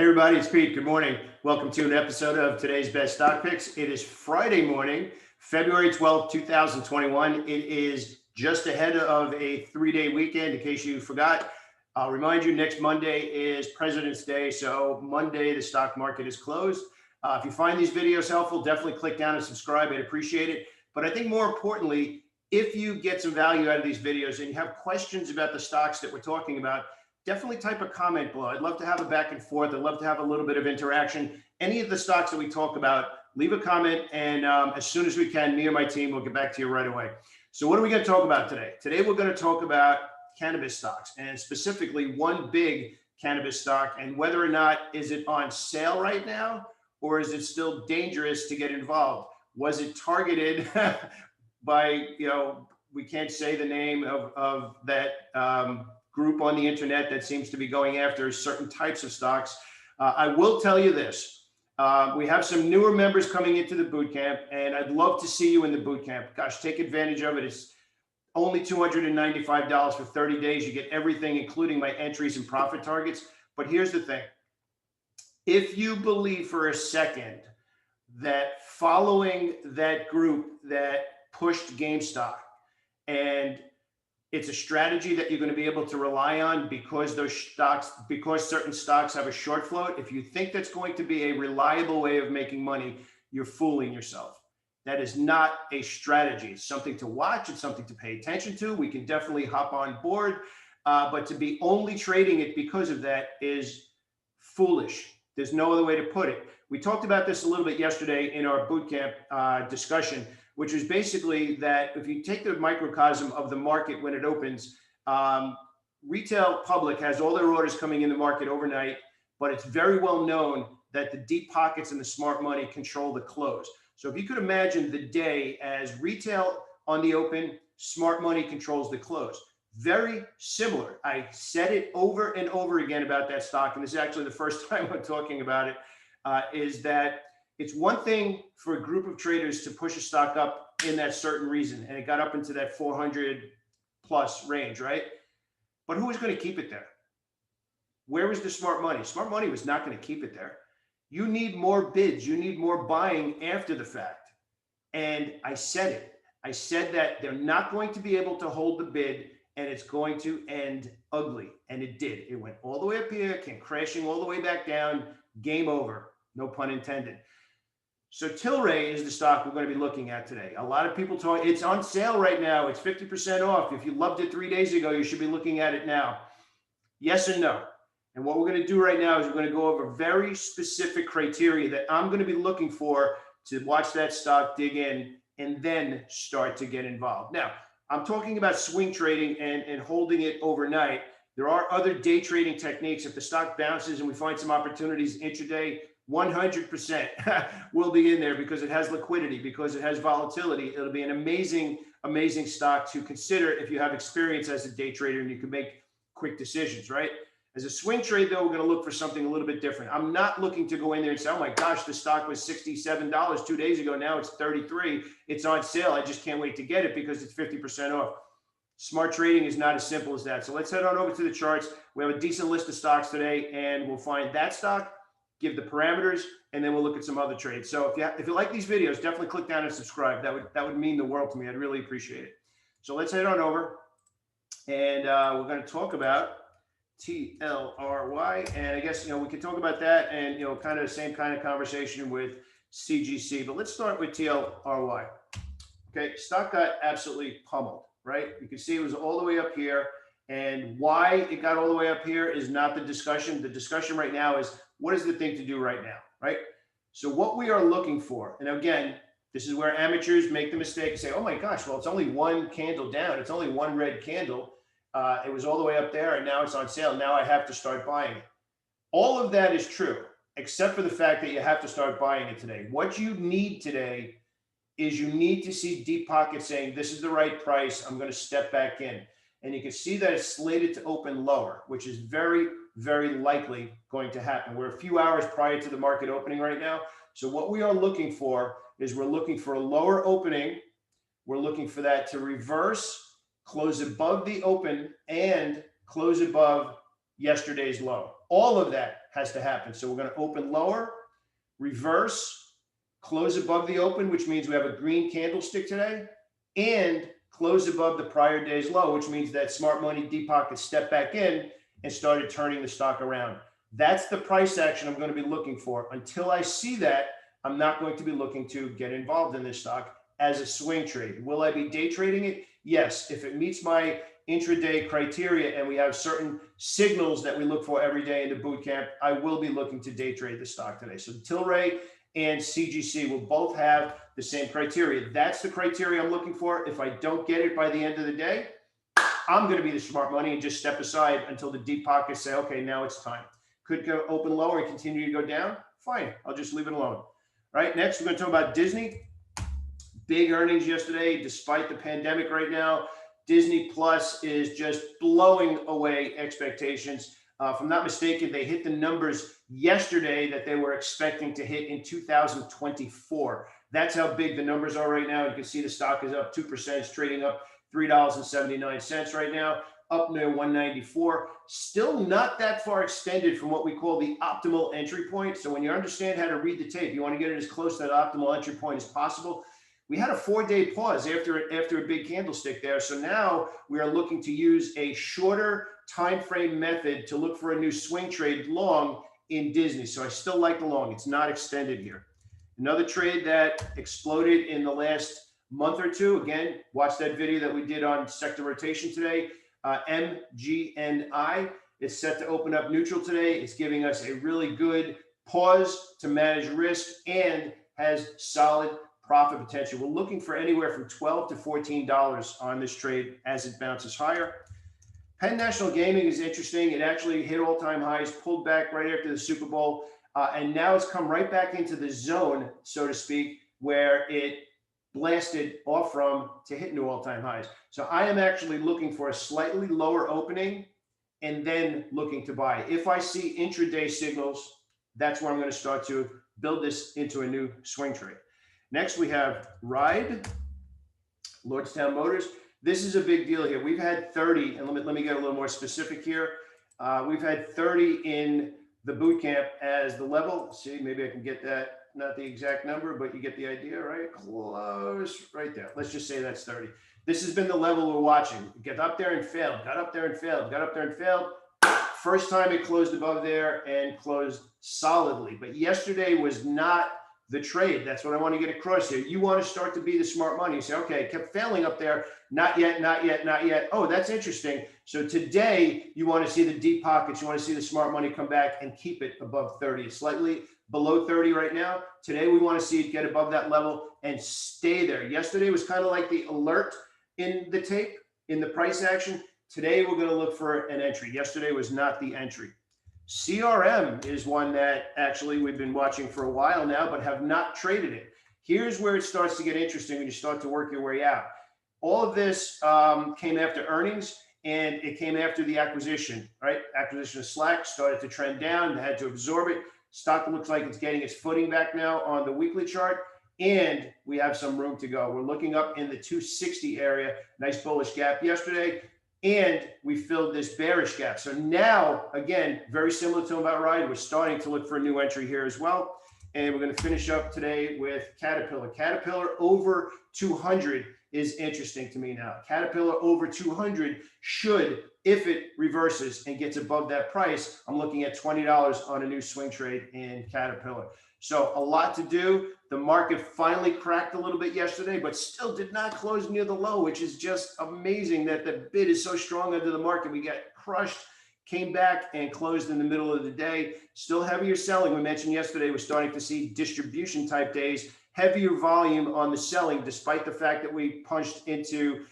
Hey everybody, it's Pete. Good morning. Welcome to an episode of today's Best Stock Picks. It is Friday morning, February 12th, 2021. It is just ahead of a 3-day weekend. In case you forgot, I'll remind you next Monday is President's Day. So Monday, the stock market is closed. If you find these videos helpful, definitely click down and subscribe. I'd appreciate it. But I think more importantly, if you get some value out of these videos and you have questions about the stocks that we're talking about, definitely type a comment below. I'd love to have a back and forth. I'd love to have a little bit of interaction. Any of the stocks that we talk about, leave a comment, and as soon as we can, me or my team will get back to you right away. So what are we going to talk about today? Today, we're going to talk about cannabis stocks, and specifically one big cannabis stock, and whether or not is it on sale right now, or is it still dangerous to get involved? Was it targeted by, we can't say the name of that group on the internet that seems to be going after certain types of stocks? I will tell you this. We have some newer members coming into the boot camp, and I'd love to see you in the boot camp. Gosh, take advantage of it. It's only $295 for 30 days. You get everything, including my entries and profit targets. But here's the thing. If you believe for a second that following that group that pushed GameStop, and it's a strategy that you're going to be able to rely on because certain stocks have a short float. If you think that's going to be a reliable way of making money, you're fooling yourself. That is not a strategy. It's something to watch. It's something to pay attention to. We can definitely hop on board, but to be only trading it because of that is foolish. There's no other way to put it. We talked about this a little bit yesterday in our bootcamp discussion, which is basically that if you take the microcosm of the market when it opens, retail public has all their orders coming in the market overnight, but it's very well known that the deep pockets and the smart money control the close. So if you could imagine the day as retail on the open, smart money controls the close. Very similar. I said it over and over again about that stock, and this is actually the first time I'm talking about it, is that it's one thing for a group of traders to push a stock up in that certain reason, and it got up into that 400 plus range, right? But who was going to keep it there? Where was the smart money? Smart money was not going to keep it there. You need more bids. You need more buying after the fact. And I said it. I said that they're not going to be able to hold the bid, and it's going to end ugly. And it did. It went all the way up here, came crashing all the way back down. Game over. No pun intended. So Tilray is the stock we're going to be looking at today. A lot of people talk, it's on sale right now. It's 50% off. If you loved it 3 days ago, you should be looking at it now. Yes and no. And what we're going to do right now is we're going to go over very specific criteria that I'm going to be looking for to watch that stock dig in and then start to get involved. Now, I'm talking about swing trading and holding it overnight. There are other day trading techniques. If the stock bounces and we find some opportunities intraday, 100% will be in there because it has liquidity, because it has volatility. It'll be an amazing, amazing stock to consider if you have experience as a day trader and you can make quick decisions, right? As a swing trade, though, we're going to look for something a little bit different. I'm not looking to go in there and say, oh my gosh, the stock was $67 2 days ago. Now it's 33. It's on sale. I just can't wait to get it because it's 50% off. Smart trading is not as simple as that. So let's head on over to the charts. We have a decent list of stocks today, and we'll find that stock, give the parameters, and then we'll look at some other trades. So if you like these videos, definitely click down and subscribe. That would mean the world to me. I'd really appreciate it. So let's head on over, and we're going to talk about TLRY, and I guess we can talk about that and kind of the same kind of conversation with CGC. But let's start with TLRY. Okay, stock got absolutely pummeled, right? You can see it was all the way up here, and why it got all the way up here is not the discussion. The discussion right now is what is the thing to do right now, right? So what we are looking for, and again, this is where amateurs make the mistake and say, oh my gosh, well, it's only one candle down. It's only one red candle. It was all the way up there, and now it's on sale. Now I have to start buying it. All of that is true, except for the fact that you have to start buying it today. What you need today is you need to see deep pockets saying, this is the right price. I'm going to step back in. And you can see that it's slated to open lower, which is very, very likely going to happen. We're a few hours prior to the market opening right now. So what we are looking for is we're looking for a lower opening. We're looking for that to reverse, close above the open, and close above yesterday's low. all of that has to happen. So we're going to open lower, reverse, close above the open, which means we have a green candlestick today, and close above the prior day's low, which means that smart money deep pockets stepped back in and started turning the stock around. That's the price action I'm going to be looking for. Until I see that, I'm not going to be looking to get involved in this stock as a swing trade. Will I be day trading it? Yes, if it meets my intraday criteria and we have certain signals that we look for every day in the boot camp, I will be looking to day trade the stock today. So Tilray and CGC will both have the same criteria. That's the criteria I'm looking for. If I don't get it by the end of the day, I'm going to be the smart money and just step aside until the deep pockets say, okay, now it's time. Could go open lower and continue to go down. Fine, I'll just leave it alone. All right, next we're going to talk about Disney. Big earnings yesterday, despite the pandemic right now. Disney Plus is just blowing away expectations. If I'm not mistaken, they hit the numbers yesterday that they were expecting to hit in 2024. That's how big the numbers are right now. You can see the stock is up 2%. It's trading up $3.79 right now, up near 194. Still not that far extended from what we call the optimal entry point. So when you understand how to read the tape, you want to get it as close to that optimal entry point as possible. We had a 4-day pause after a big candlestick there. So now we are looking to use a shorter time frame method to look for a new swing trade long in Disney. So I still like the long. It's not extended here. Another trade that exploded in the last month or two. Again, watch that video that we did on sector rotation today. MGNI is set to open up neutral today. It's giving us a really good pause to manage risk and has solid profit potential. We're looking for anywhere from $12 to $14 on this trade as it bounces higher. Penn National Gaming is interesting. It actually hit all-time highs, pulled back right after the Super Bowl, and now it's come right back into the zone, so to speak, where it blasted off from to hit new all-time highs. So I am actually looking for a slightly lower opening and then looking to buy. If I see intraday signals, that's where I'm going to start to build this into a new swing trade. Next, we have Ride, Lordstown Motors. This is a big deal here. We've had 30, and let me get a little more specific here. We've had 30 in the boot camp as the level. See, maybe I can get that, not the exact number, but you get the idea, right? Close, right there. Let's just say that's 30. This has been the level we're watching. Get up there and failed, got up there and failed, got up there and failed. First time it closed above there and closed solidly. But yesterday was not the trade. That's what I want to get across here. You want to start to be the smart money. You say, okay, it kept failing up there. Not yet, not yet, not yet. Oh, that's interesting. So today you want to see the deep pockets. You want to see the smart money come back and keep it above 30. It's slightly below 30 right now. Today we want to see it get above that level and stay there. Yesterday was kind of like the alert in the tape, in the price action. Today we're going to look for an entry. Yesterday was not the entry. CRM is one that actually we've been watching for a while now, but have not traded it. Here's where it starts to get interesting when you start to work your way out. All of this came after earnings, and it came after the acquisition, right? Acquisition of Slack started to trend down, they had to absorb it. Stock looks like it's getting its footing back now on the weekly chart, and we have some room to go. We're looking up in the 260 area, nice bullish gap yesterday. And we filled this bearish gap. So now, again, very similar to about Ride, we're starting to look for a new entry here as well. And we're going to finish up today with Caterpillar. Caterpillar over 200 is interesting to me now. Caterpillar over 200 should, if it reverses and gets above that price, I'm looking at $20 on a new swing trade in Caterpillar. So a lot to do. The market finally cracked a little bit yesterday, but still did not close near the low, which is just amazing that the bid is so strong under the market. We got crushed, came back and closed in the middle of the day. Still heavier selling. We mentioned yesterday we're starting to see distribution type days, heavier volume on the selling, despite the fact that we punched into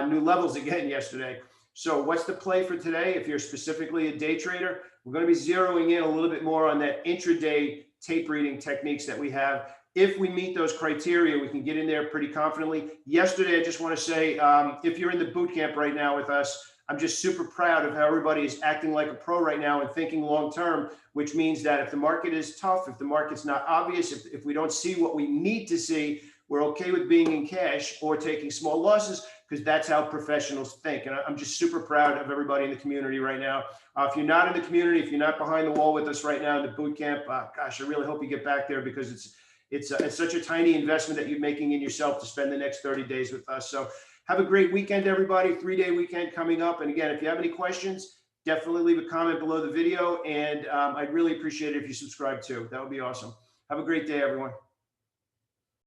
new levels again yesterday. So what's the play for today? If you're specifically a day trader, we're going to be zeroing in a little bit more on that intraday tape reading techniques that we have. If we meet those criteria, we can get in there pretty confidently. Yesterday, I just want to say, if you're in the boot camp right now with us, I'm just super proud of how everybody is acting like a pro right now and thinking long term, which means that if the market is tough, if the market's not obvious, if we don't see what we need to see, we're okay with being in cash or taking small losses because that's how professionals think. And I'm just super proud of everybody in the community right now. If you're not in the community, if you're not behind the wall with us right now in the boot camp, gosh, I really hope you get back there, because it's such a tiny investment that you're making in yourself to spend the next 30 days with us. So have a great weekend, everybody. 3-day weekend coming up. And again, if you have any questions, definitely leave a comment below the video. And I'd really appreciate it if you subscribe too. That would be awesome. Have a great day, everyone.